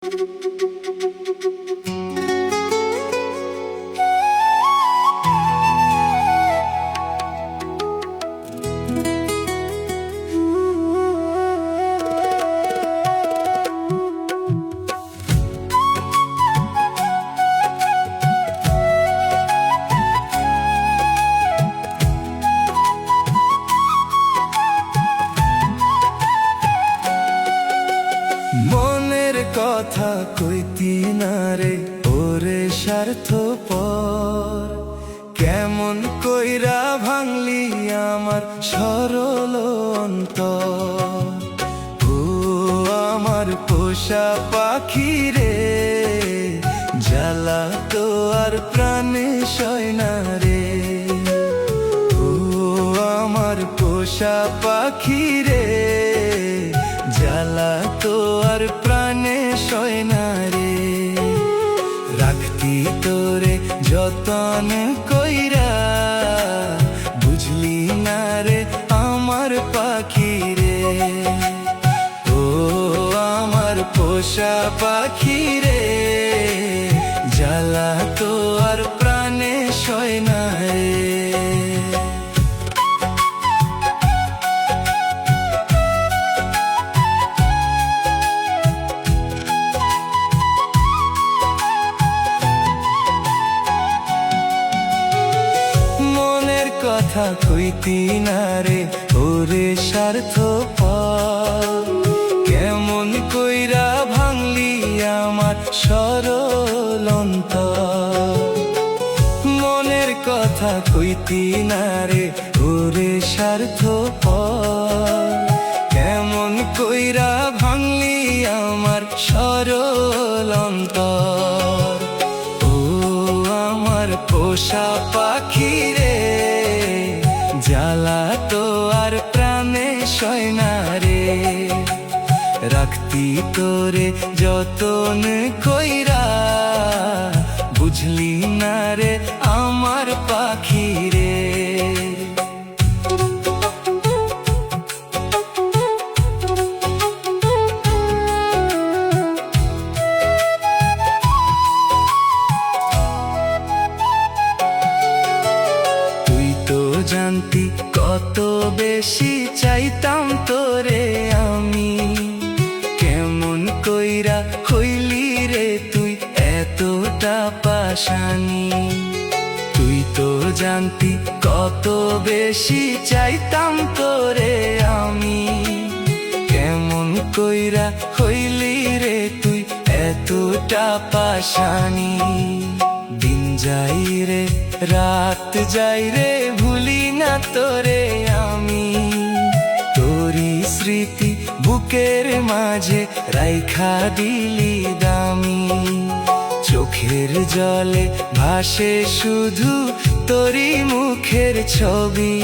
মনের কথা কইতি না রে ওরে স্বার্থপর, কেমন কইরা ভাঙলি আমার সরল অন্তর। ও আমার পোষা পাখি রে, জ্বালা তো আর প্রাণে সয় না রে। ও আমার পোষা পাখি রে, জ্বালা তো আর প্রাণে সয় না রে। রাখতি তোরে যতন কইরা, বুঝলি না রে আমার পাখি রে। ও আমার পোষা পাখি রে, জ্বালা তো আর প্রাণে সয় না রে। কথা কইতি না রে ওরে স্বার্থপর, কেমন কইরা ভাঙলি আমার সরল অন্তর। মনের কথা কইতি না রে ওরে স্বার্থপর, কেমন কইরা ভাঙলি আমার সরল অন্তর। ও আমার পোষা পাখি রে, জ্বালা তো আর প্রাণে সয় না রে। রাখতি তোরে যতন কইরা, বুঝলি না রে আমার পাখি রে। জানতি কত বেশি চাইতাম তোরে আমি, কেমন কইরা হইলি রে তুই এতটা পাশানি। তুই তো জানতি কত বেশি চাইতাম তোরে আমি, কেমন কইরা হইলি রে তুই এতটা পাশানি। দিন যাই রে রাত যাই রে, ভুলি না তোরে আমি। তোরি স্মৃতি বুকের মাঝে রাইখা দিলি দামি। চোখের জলে ভাসে শুধু তোরি মুখের ছবি।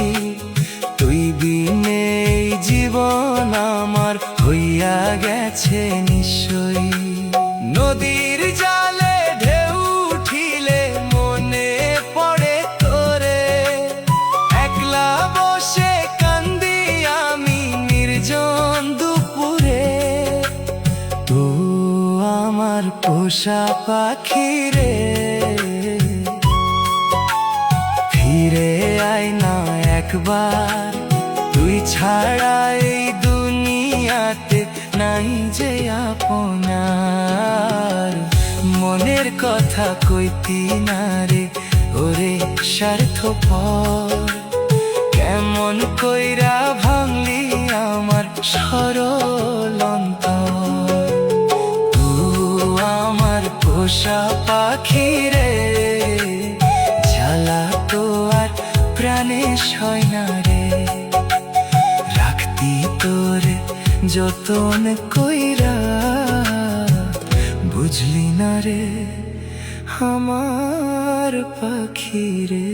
তুই বিনে এই জীবন আমার হইয়া গেছে নিশ্চয়ই। নদীর জালে ঢেউ উঠিলে মনে পড়ে তোরে, একলা বসে কান্দি আমি নির্জন দুপুরে। তো আমার পোষা পাখি রে, ফিরে আয় না একবার। তুই ছাড়া এই দুনিয়াতে নাই যে আপনার। মনের কথা কইতি না রে ওরে স্বার্থপর, কেমন কইরা ভাঙলি আমার সরল অন্তর। তু আমার পোষা পাখি রে, জ্বালা তো আর প্রাণে সয় না রে। রাখতি তোরে যতন কইরা, বুঝলি না রে আমার পাখি রে।